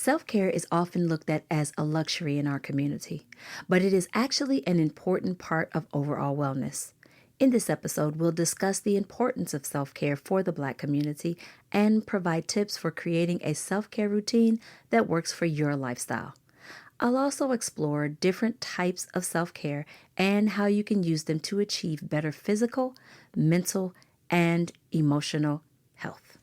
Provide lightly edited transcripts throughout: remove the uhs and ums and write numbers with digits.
Self-care is often looked at as a luxury in our community, but it is actually an important part of overall wellness. In this episode, we'll discuss the importance of self-care for the Black community and provide tips for creating a self-care routine that works for your lifestyle. I'll also explore different types of self-care and how you can use them to achieve better physical, mental, and emotional health.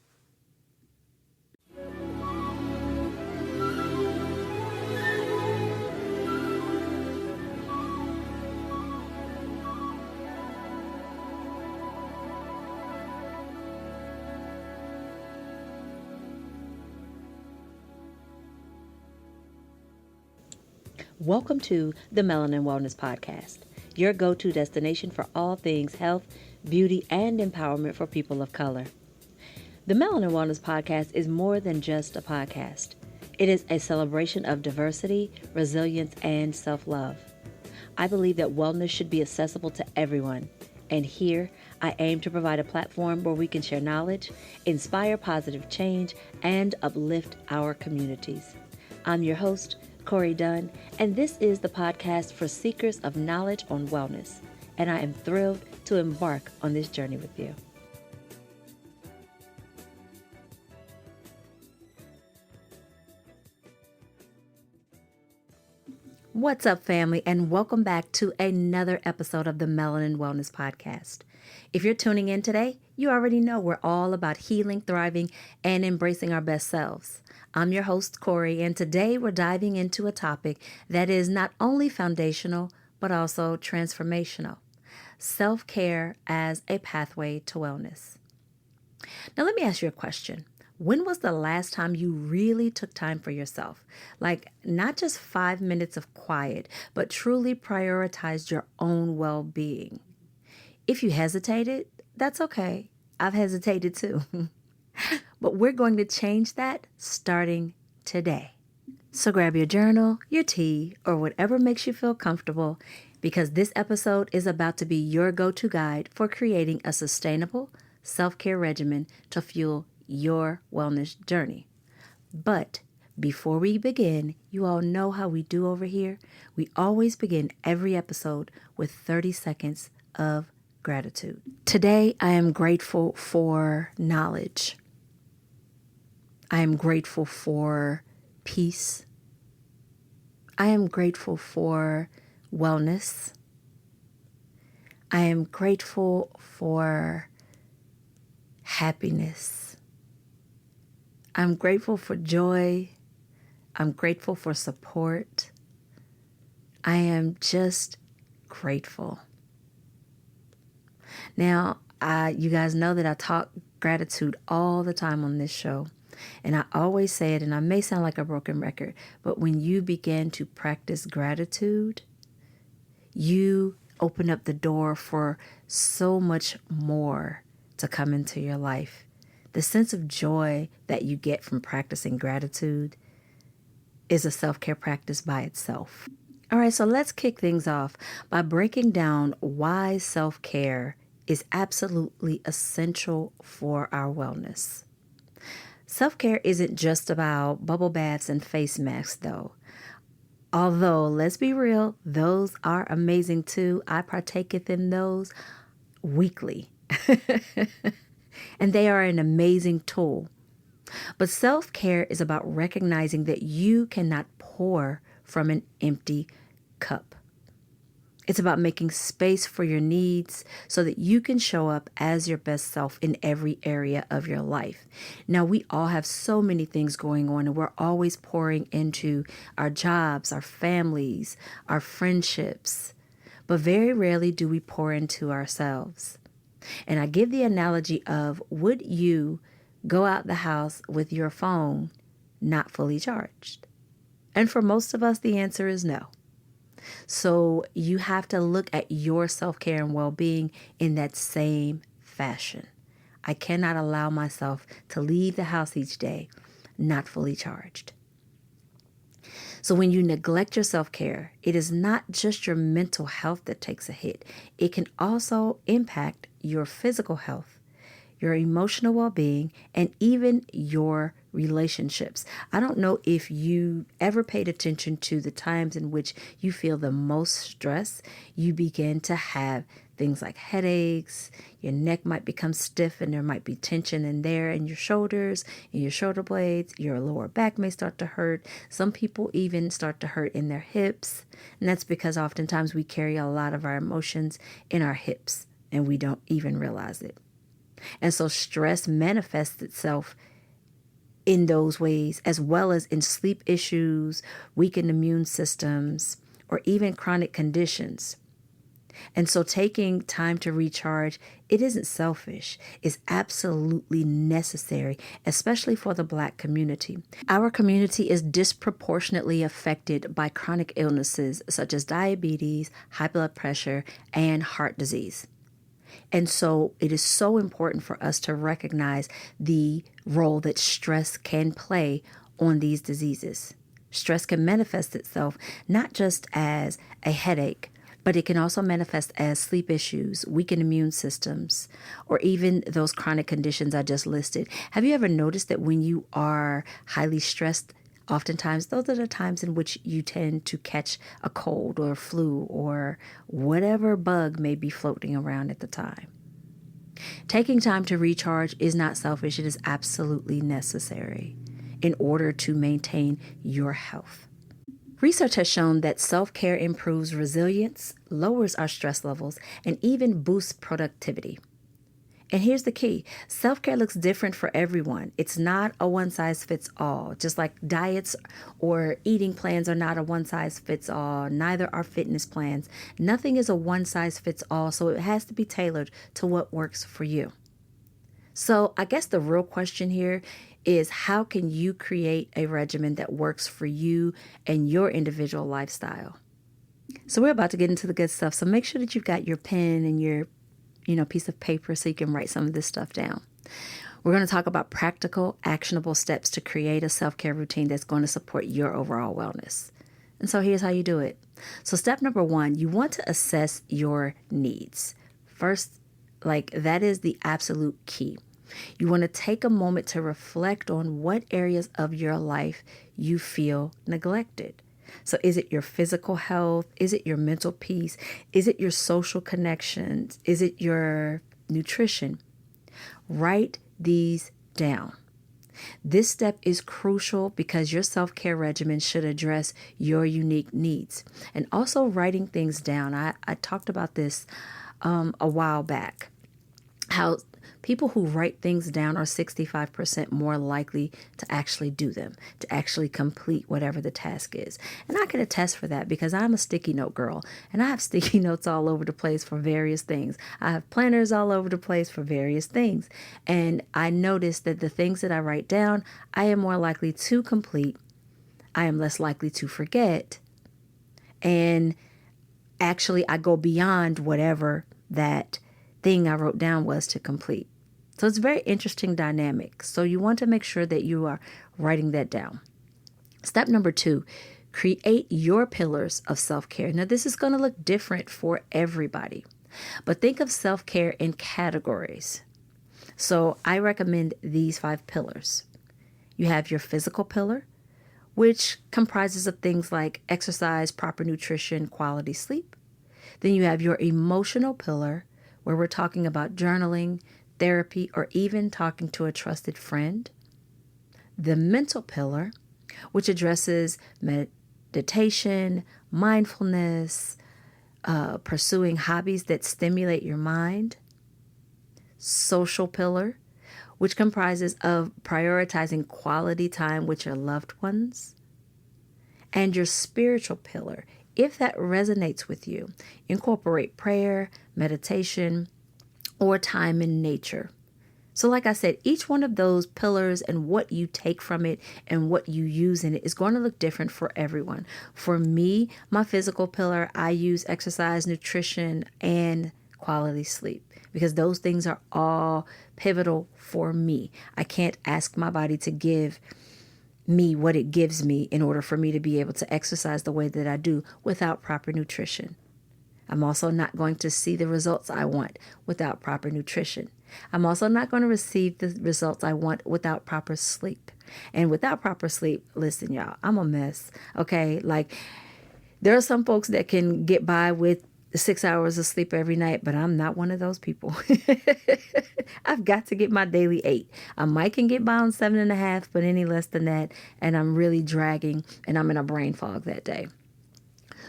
Welcome to the Melanin Wellness Podcast, your go-to destination for all things health, beauty, and empowerment for people of color. The Melanin Wellness Podcast is more than just a podcast. It is a celebration of diversity, resilience, and self-love. I believe that wellness should be accessible to everyone, and here I aim to provide a platform where we can share knowledge, inspire positive change, and uplift our communities. I'm your host, Corey Dunn, and this is the podcast for seekers of knowledge on wellness, and I am thrilled to embark on this journey with you. What's up, family, and welcome back to another episode of the Melanin Wellness Podcast. If you're tuning in today, you already know we're all about healing, thriving, and embracing our best selves. I'm your host, Corey, and today we're diving into a topic that is not only foundational, but also transformational: self-care as a pathway to wellness. Now, let me ask you a question. When was the last time you really took time for yourself? Like, not just 5 minutes of quiet, but truly prioritized your own well-being. If you hesitated, that's okay. I've hesitated too. But we're going to change that starting today. So grab your journal, your tea, or whatever makes you feel comfortable, because this episode is about to be your go-to guide for creating a sustainable self-care regimen to fuel your wellness journey. But before we begin, you all know how we do over here. We always begin every episode with 30 seconds of gratitude. Today, I am grateful for knowledge. I am grateful for peace. I am grateful for wellness. I am grateful for happiness. I'm grateful for joy. I'm grateful for support. I am just grateful. Now, you guys know that I talk gratitude all the time on this show. And I always say it, and I may sound like a broken record, but when you begin to practice gratitude, you open up the door for so much more to come into your life. The sense of joy that you get from practicing gratitude is a self-care practice by itself. All right, so let's kick things off by breaking down why self-care is absolutely essential for our wellness. Self-care isn't just about bubble baths and face masks, though. Although, let's be real, those are amazing too. I partaketh in those weekly. And they are an amazing tool. But self-care is about recognizing that you cannot pour from an empty cup. It's about making space for your needs so that you can show up as your best self in every area of your life. Now, we all have so many things going on, and we're always pouring into our jobs, our families, our friendships. But very rarely do we pour into ourselves. And I give the analogy of, would you go out the house with your phone not fully charged? And for most of us, the answer is no. So you have to look at your self-care and well-being in that same fashion. I cannot allow myself to leave the house each day not fully charged. So when you neglect your self-care, it is not just your mental health that takes a hit. It can also impact your physical health, your emotional well-being, and even your relationships. I don't know if you ever paid attention to the times in which you feel the most stress. You begin to have things like headaches, your neck might become stiff and there might be tension in there in your shoulders, in your shoulder blades, your lower back may start to hurt. Some people even start to hurt in their hips. And that's because oftentimes we carry a lot of our emotions in our hips and we don't even realize it. And so stress manifests itself in those ways, as well as in sleep issues, weakened immune systems, or even chronic conditions. And so taking time to recharge, it isn't selfish. It's absolutely necessary, especially for the Black community. Our community is disproportionately affected by chronic illnesses such as diabetes, high blood pressure, and heart disease. And so it is so important for us to recognize the role that stress can play on these diseases. Stress can manifest itself not just as a headache, but it can also manifest as sleep issues, weakened immune systems, or even those chronic conditions I just listed. Have you ever noticed that when you are highly stressed, oftentimes those are the times in which you tend to catch a cold or flu or whatever bug may be floating around at the time? Taking time to recharge is not selfish. It is absolutely necessary in order to maintain your health. Research has shown that self-care improves resilience, lowers our stress levels, and even boosts productivity. And here's the key. Self-care looks different for everyone. It's not a one-size-fits-all. Just like diets or eating plans are not a one-size-fits-all, neither are fitness plans. Nothing is a one-size-fits-all, so it has to be tailored to what works for you. So I guess the real question here is, how can you create a regimen that works for you and your individual lifestyle? So we're about to get into the good stuff. So make sure that you've got your pen and your piece of paper so you can write some of this stuff down. We're going to talk about practical, actionable steps to create a self-care routine that's going to support your overall wellness. And so here's how you do it. So step number 1, you want to assess your needs. First, that is the absolute key. You want to take a moment to reflect on what areas of your life you feel neglected. So is it your physical health? Is it your mental peace? Is it your social connections? Is it your nutrition? Write these down. This step is crucial because your self-care regimen should address your unique needs. And also writing things down. I talked about this a while back, how people who write things down are 65% more likely to actually do them, to actually complete whatever the task is. And I can attest for that because I'm a sticky note girl and I have sticky notes all over the place for various things. I have planners all over the place for various things. And I noticed that the things that I write down, I am more likely to complete. I am less likely to forget. And actually, I go beyond whatever that thing I wrote down was to complete. So it's a very interesting dynamic. So you want to make sure that you are writing that down. Step number 2, create your pillars of self-care. Now, this is going to look different for everybody, but think of self-care in categories. So I recommend these 5 pillars. You have your physical pillar, which comprises of things like exercise, proper nutrition, quality sleep. Then you have your emotional pillar, where we're talking about journaling, therapy, or even talking to a trusted friend. The mental pillar, which addresses meditation, mindfulness, pursuing hobbies that stimulate your mind. Social pillar, which comprises of prioritizing quality time with your loved ones. And your spiritual pillar, if that resonates with you, incorporate prayer, meditation, or time in nature. So like I said, each one of those pillars and what you take from it and what you use in it is going to look different for everyone. For me, my physical pillar, I use exercise, nutrition, and quality sleep because those things are all pivotal for me. I can't ask my body to give me what it gives me in order for me to be able to exercise the way that I do without proper nutrition. I'm also not going to see the results I want without proper nutrition. I'm also not going to receive the results I want without proper sleep. And without proper sleep, listen, y'all, I'm a mess. Okay. Like, there are some folks that can get by with 6 hours of sleep every night, but I'm not one of those people. I've got to get my daily 8. I might can get by on 7.5, but any less than that, and I'm really dragging and I'm in a brain fog that day.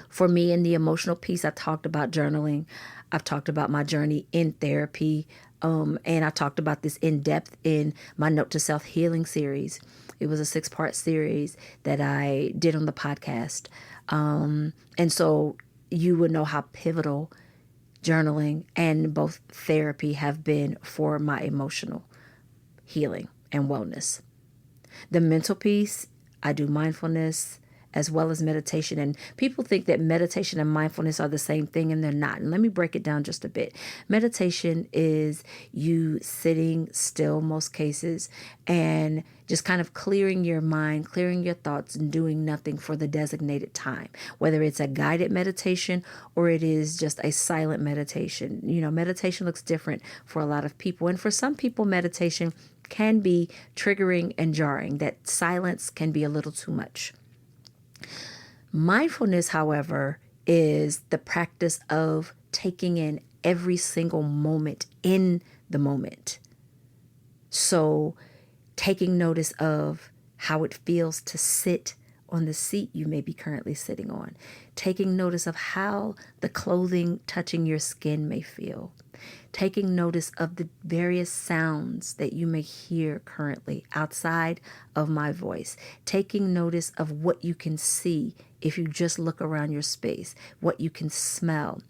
For me, in the emotional piece, I talked about journaling. I've talked about my journey in therapy. And I talked about this in depth in my Note to Self Healing series. It was a 6-part series that I did on the podcast. And so you would know how pivotal journaling and both therapy have been for my emotional healing and wellness. The mental piece, I do mindfulness as well as meditation. And people think that meditation and mindfulness are the same thing, and they're not. And let me break it down just a bit. Meditation is you sitting still most cases and just kind of clearing your mind, clearing your thoughts, and doing nothing for the designated time, whether it's a guided meditation or it is just a silent meditation. You know, meditation looks different for a lot of people. And for some people, meditation can be triggering and jarring. That silence can be a little too much. Mindfulness, however, is the practice of taking in every single moment in the moment. So taking notice of how it feels to sit on the seat you may be currently sitting on, taking notice of how the clothing touching your skin may feel, taking notice of the various sounds that you may hear currently outside of my voice, taking notice of what you can see if you just look around your space, what you can smell.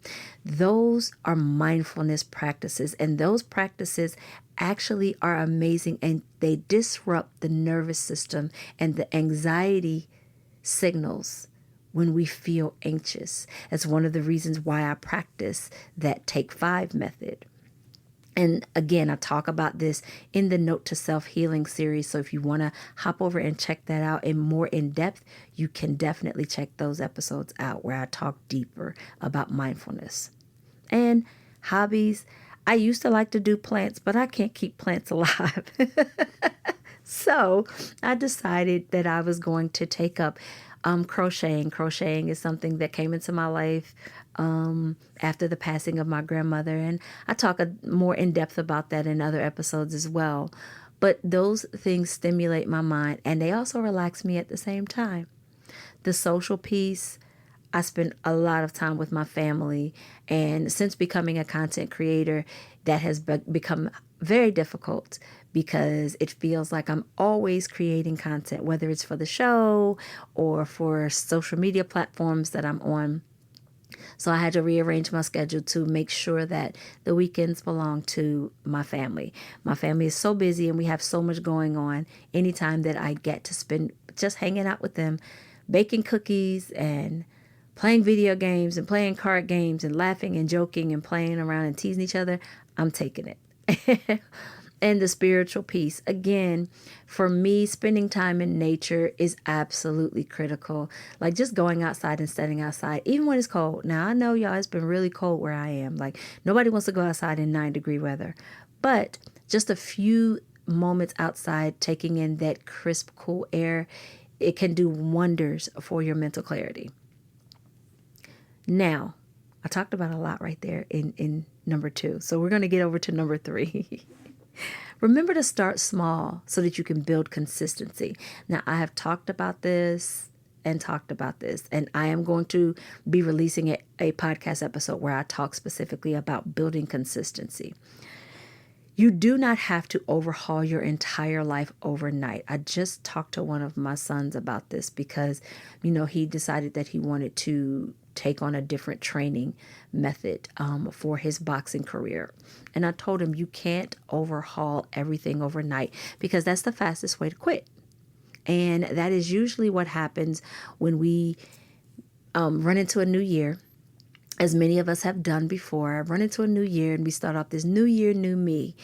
Those are mindfulness practices, and those practices actually are amazing, and they disrupt the nervous system and the anxiety signals when we feel anxious. That's one of the reasons why I practice that Take 5 method. And again, I talk about this in the Note to Self Healing series. So if you want to hop over and check that out in more in depth, you can definitely check those episodes out where I talk deeper about mindfulness. And hobbies, I used to like to do plants, but I can't keep plants alive. So I decided that I was going to take up crocheting. Crocheting is something that came into my life after the passing of my grandmother. And I talk more in depth about that in other episodes as well. But those things stimulate my mind, and they also relax me at the same time. The social piece, I spend a lot of time with my family. And since becoming a content creator, that has become very difficult because it feels like I'm always creating content, whether it's for the show or for social media platforms that I'm on. So I had to rearrange my schedule to make sure that the weekends belong to my family. My family is so busy and we have so much going on. Anytime that I get to spend just hanging out with them, baking cookies and playing video games and playing card games and laughing and joking and playing around and teasing each other, I'm taking it. And the spiritual piece, again, for me, spending time in nature is absolutely critical. Like just going outside and standing outside, even when it's cold. Now, I know y'all, it's been really cold where I am. Like nobody wants to go outside in 9-degree weather. But just a few moments outside, taking in that crisp, cool air, it can do wonders for your mental clarity. Now, I talked about a lot right there in number 2. So we're going to get over to number 3. Remember to start small so that you can build consistency. Now, I have talked about this, and I am going to be releasing a podcast episode where I talk specifically about building consistency. You do not have to overhaul your entire life overnight. I just talked to one of my sons about this because, he decided that he wanted to take on a different training method for his boxing career. And I told him you can't overhaul everything overnight because that's the fastest way to quit. And that is usually what happens when we run into a new year, as many of us have done before. Run into a new year and we start off this new year, new me.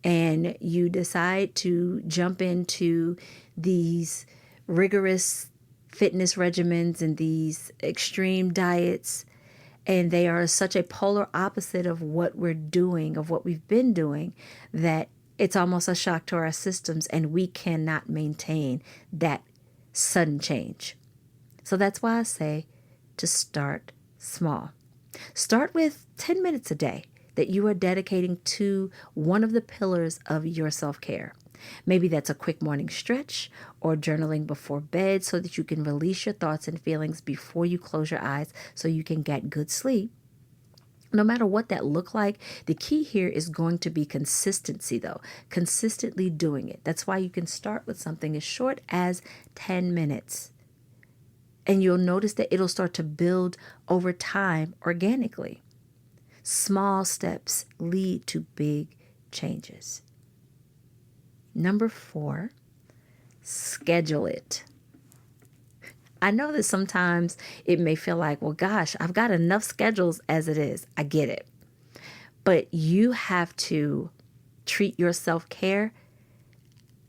And you decide to jump into these rigorous fitness regimens and these extreme diets. And they are such a polar opposite of what we're doing, of what we've been doing, that it's almost a shock to our systems, and we cannot maintain that sudden change. So that's why I say to start small. Start with 10 minutes a day that you are dedicating to one of the pillars of your self-care. Maybe that's a quick morning stretch or journaling before bed so that you can release your thoughts and feelings before you close your eyes so you can get good sleep. No matter what that look like, the key here is going to be consistency, though. Consistently doing it. That's why you can start with something as short as 10 minutes. And you'll notice that it'll start to build over time organically. Small steps lead to big changes. Number 4, schedule it. I know that sometimes it may feel like, well, gosh, I've got enough schedules as it is. I get it. But you have to treat your self-care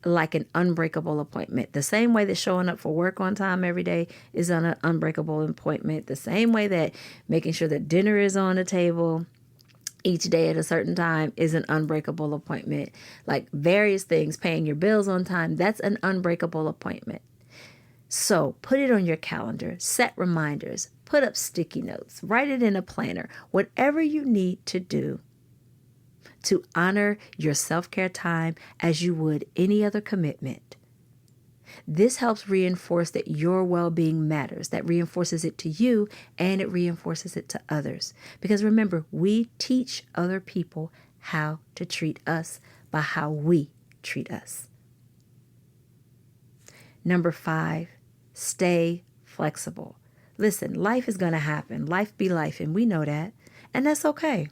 like an unbreakable appointment. The same way that showing up for work on time every day is an unbreakable appointment. The same way that making sure that dinner is on the table each day at a certain time is an unbreakable appointment. Like various things, paying your bills on time, that's an unbreakable appointment. So put it on your calendar, set reminders, put up sticky notes, write it in a planner, whatever you need to do to honor your self-care time as you would any other commitment. This helps reinforce that your well-being matters. That reinforces it to you and it reinforces it to others. Because remember, we teach other people how to treat us by how we treat us. Number 5, stay flexible. Listen, life is going to happen. Life be life, and we know that. And that's okay.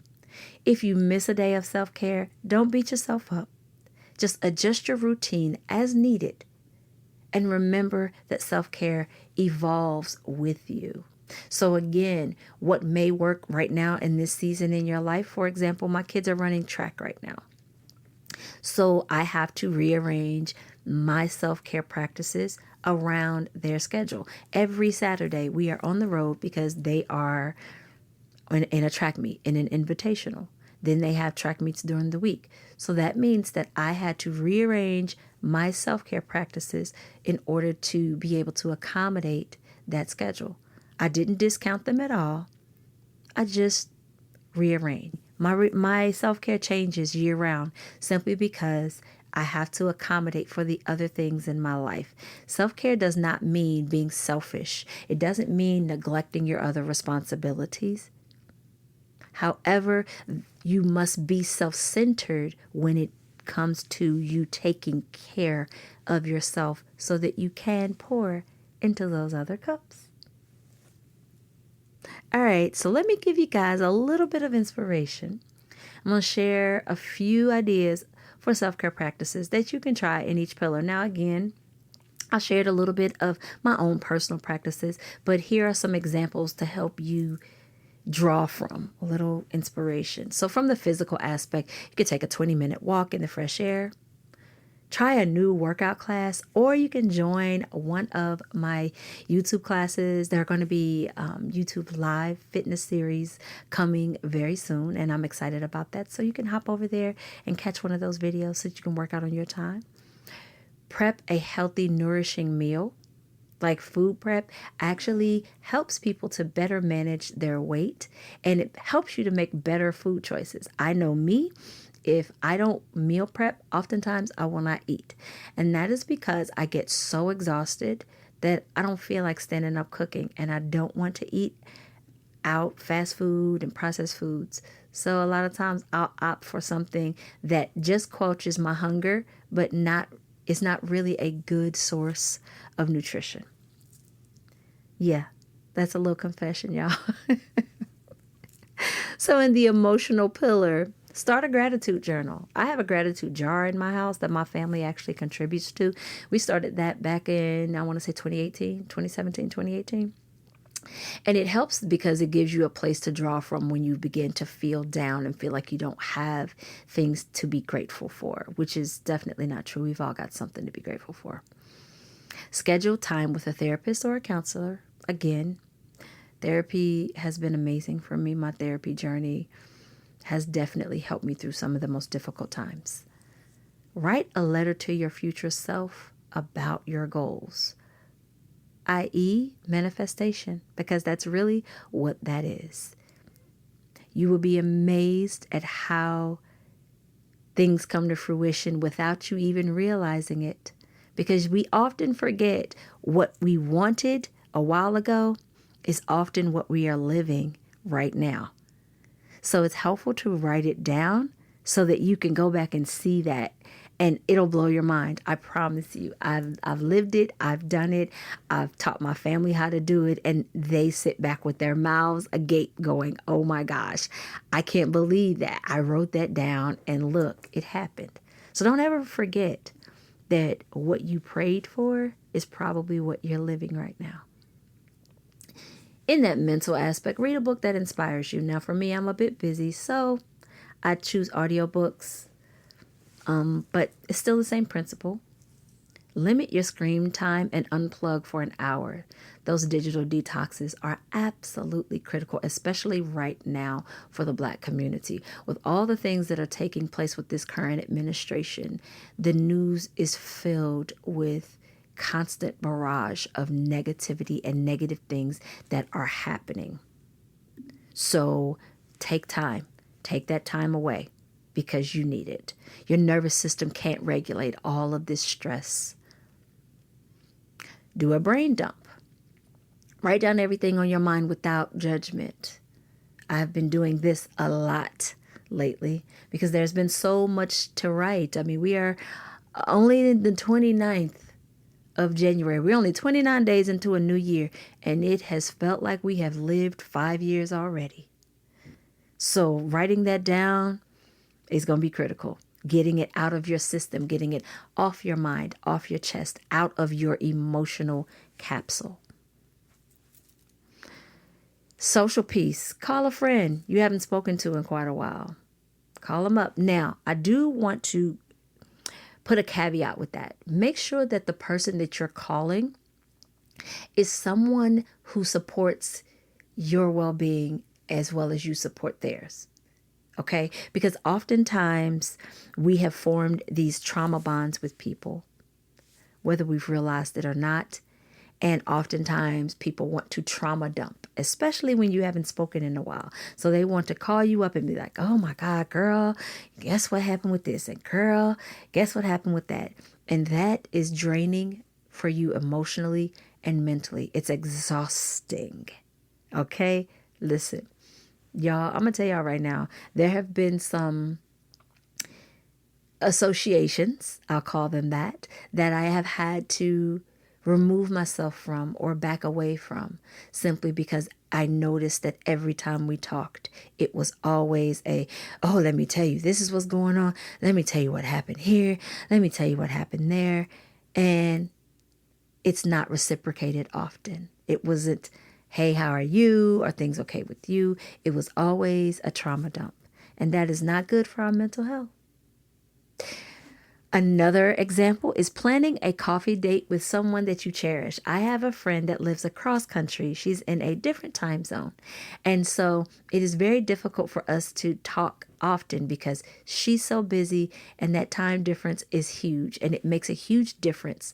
If you miss a day of self-care, don't beat yourself up. Just adjust your routine as needed. And remember that self-care evolves with you. So again, what may work right now in this season in your life, for example, my kids are running track right now. So I have to rearrange my self-care practices around their schedule. Every Saturday we are on the road because they are in a track meet, in an invitational. Then they have track meets during the week. So that means that I had to rearrange my self-care practices in order to be able to accommodate that schedule. I didn't discount them at all. I just rearranged. My self-care changes year-round simply because I have to accommodate for the other things in my life. Self-care does not mean being selfish. It doesn't mean neglecting your other responsibilities. However, you must be self-centered when it comes to you taking care of yourself so that you can pour into those other cups. All right, so let me give you guys a little bit of inspiration. I'm going to share a few ideas for self-care practices that you can try in each pillar. Now, again, I shared a little bit of my own personal practices, but here are some examples to help you draw from a little inspiration. So from the physical aspect, you could take a 20-minute walk in the fresh air, try a new workout class, or you can join one of my YouTube classes. There are going to be YouTube live fitness series coming very soon, and I'm excited about that. So you can hop over there and catch one of those videos so that you can work out on your time. Prep a healthy, nourishing meal. Like food prep actually helps people to better manage their weight, and it helps you to make better food choices. I know me, if I don't meal prep, oftentimes I will not eat. And that is because I get so exhausted that I don't feel like standing up cooking, and I don't want to eat out fast food and processed foods. So a lot of times I'll opt for something that just quenches my hunger, but it's not really a good source of nutrition. Yeah, that's a little confession, y'all. So in the emotional pillar, start a gratitude journal. I have a gratitude jar in my house that my family actually contributes to. We started that back in, I want to say 2018. And it helps because it gives you a place to draw from when you begin to feel down and feel like you don't have things to be grateful for, which is definitely not true. We've all got something to be grateful for. Schedule time with a therapist or a counselor. Again, Therapy has been amazing for me. My therapy journey has definitely helped me through some of the most difficult times. Write a letter to your future self about your goals, i.e., manifestation, because that's really what that is. You will be amazed at how things come to fruition without you even realizing it, because we often forget what we wanted a while ago is often what we are living right now. So it's helpful to write it down so that you can go back and see that, and it'll blow your mind. I promise you. I've lived it. I've done it. I've taught my family how to do it, and they sit back with their mouths agape going, oh my gosh, I can't believe that. I wrote that down and look, it happened. So don't ever forget that what you prayed for is probably what you're living right now. In that mental aspect, read a book that inspires you. Now, for me, I'm a bit busy, so I choose audiobooks, but it's still the same principle. Limit your screen time and unplug for an hour. Those digital detoxes are absolutely critical, especially right now for the Black community. With all the things that are taking place with this current administration, the news is filled with constant barrage of negativity and negative things that are happening. So take time. Take that time away because you need it. Your nervous system can't regulate all of this stress. Do a brain dump. Write down everything on your mind without judgment. I've been doing this a lot lately because there's been so much to write. I mean, we are only in the 29th of January. We're only 29 days into a new year, and it has felt like we have lived 5 years already. So writing that down is going to be critical. Getting it out of your system, getting it off your mind, off your chest, out of your emotional capsule. Social peace. Call a friend you haven't spoken to in quite a while. Call them up. Now, I do want to put a caveat with that. Make sure that the person that you're calling is someone who supports your well-being as well as you support theirs. Okay? Because oftentimes we have formed these trauma bonds with people, whether we've realized it or not. And oftentimes people want to trauma dump, especially when you haven't spoken in a while. So they want to call you up and be like, oh my God, girl, guess what happened with this? And girl, guess what happened with that? And that is draining for you emotionally and mentally. It's exhausting. Okay? Listen, y'all, I'm going to tell y'all right now, there have been some associations, I'll call them that I have had to remove myself from or back away from, simply because I noticed that every time we talked, it was always oh, let me tell you, this is what's going on. Let me tell you what happened here. Let me tell you what happened there. And it's not reciprocated often. It wasn't, hey, how are you? Are things okay with you? It was always a trauma dump. And that is not good for our mental health. Another example is planning a coffee date with someone that you cherish. I have a friend that lives across country. She's in a different time zone. And so it is very difficult for us to talk often because she's so busy, and that time difference is huge. And it makes a huge difference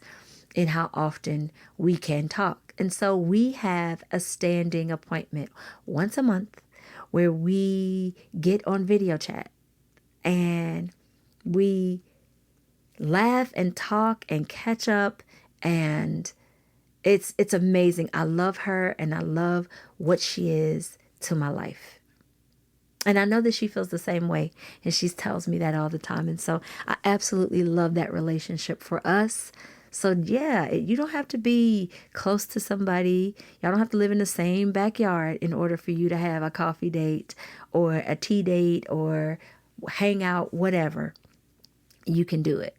in how often we can talk. And so we have a standing appointment once a month where we get on video chat and we laugh and talk and catch up, and it's amazing. I love her and I love what she is to my life. And I know that she feels the same way, and she tells me that all the time. And so I absolutely love that relationship for us. So yeah, you don't have to be close to somebody. Y'all don't have to live in the same backyard in order for you to have a coffee date or a tea date or hang out, whatever. You can do it.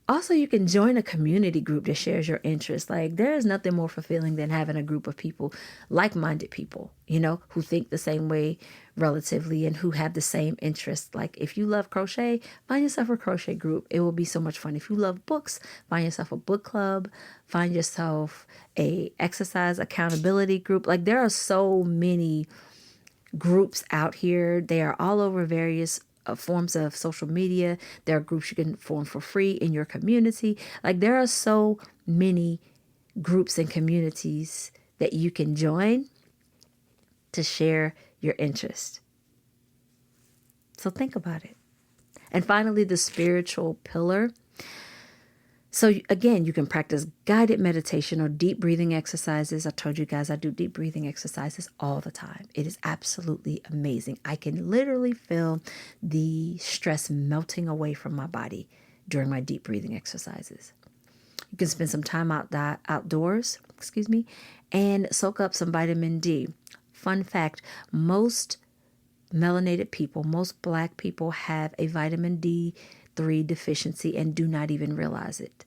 Also, you can join a community group that shares your interests. Like, there is nothing more fulfilling than having a group of people, like-minded people, who think the same way relatively and who have the same interests. Like, if you love crochet, find yourself a crochet group. It will be so much fun. If you love books, find yourself a book club. Find yourself a exercise accountability group. Like, there are so many groups out here. They are all over various forms of social media. There are groups you can form for free in your community. Like, there are so many groups and communities that you can join to share your interest. So think about it. And finally, the spiritual pillar. So again, you can practice guided meditation or deep breathing exercises. I told you guys I do deep breathing exercises all the time. It is absolutely amazing. I can literally feel the stress melting away from my body during my deep breathing exercises. You can spend some time outdoors, and soak up some vitamin D. Fun fact, most melanated people, most Black people have a vitamin D3 deficiency and do not even realize it.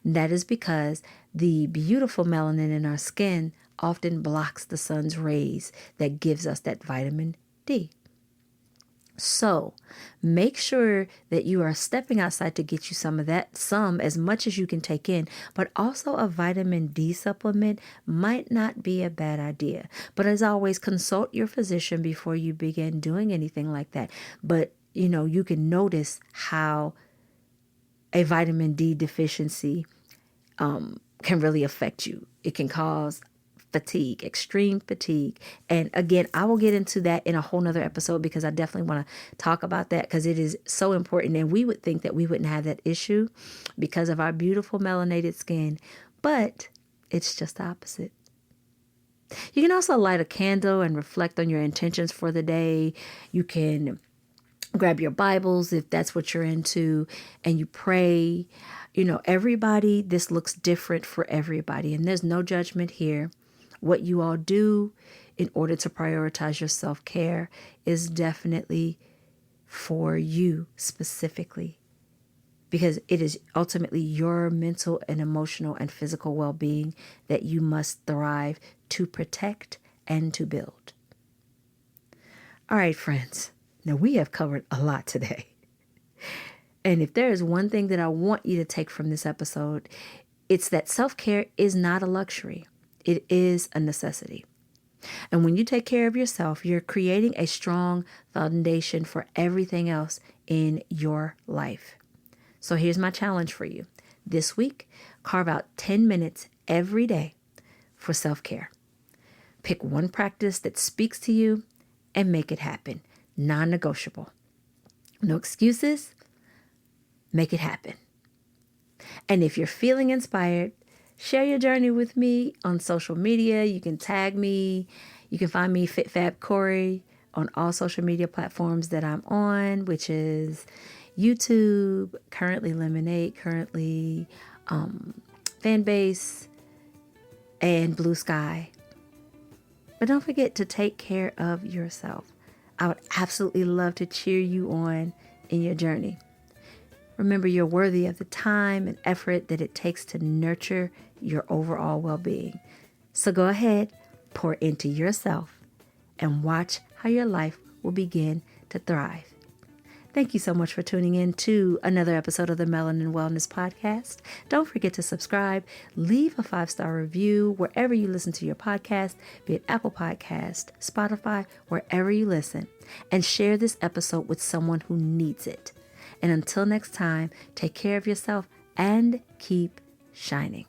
That is because the beautiful melanin in our skin often blocks the sun's rays that gives us that vitamin D. So make sure that you are stepping outside to get you some of that, as much as you can take in, but also a vitamin D supplement might not be a bad idea. But as always, consult your physician before you begin doing anything like that. But, you can notice how a vitamin D deficiency can really affect you. It can cause fatigue, extreme fatigue. And again, I will get into that in a whole nother episode because I definitely want to talk about that because it is so important. And we would think that we wouldn't have that issue because of our beautiful melanated skin, but it's just the opposite. You can also light a candle and reflect on your intentions for the day. You can grab your Bibles if that's what you're into and you pray. Everybody, this looks different for everybody, and there's no judgment here. What you all do in order to prioritize your self-care is definitely for you specifically, because it is ultimately your mental and emotional and physical well-being that you must thrive to protect and to build. All right, friends. Now, we have covered a lot today. And if there is one thing that I want you to take from this episode, it's that self-care is not a luxury. It is a necessity. And when you take care of yourself, you're creating a strong foundation for everything else in your life. So here's my challenge for you. This week, carve out 10 minutes every day for self-care. Pick one practice that speaks to you and make it happen. Non-negotiable. No excuses. Make it happen. And if you're feeling inspired, share your journey with me on social media. You can tag me. You can find me FitFabCorey on all social media platforms that I'm on, which is YouTube, currently Lemonade, currently Fanbase, and Blue Sky. But don't forget to take care of yourself. I would absolutely love to cheer you on in your journey. Remember, you're worthy of the time and effort that it takes to nurture your overall well-being. So go ahead, pour into yourself, and watch how your life will begin to thrive. Thank you so much for tuning in to another episode of the Melanin Wellness Podcast. Don't forget to subscribe, leave a 5-star review wherever you listen to your podcast, be it Apple Podcast, Spotify, wherever you listen, and share this episode with someone who needs it. And until next time, take care of yourself and keep shining.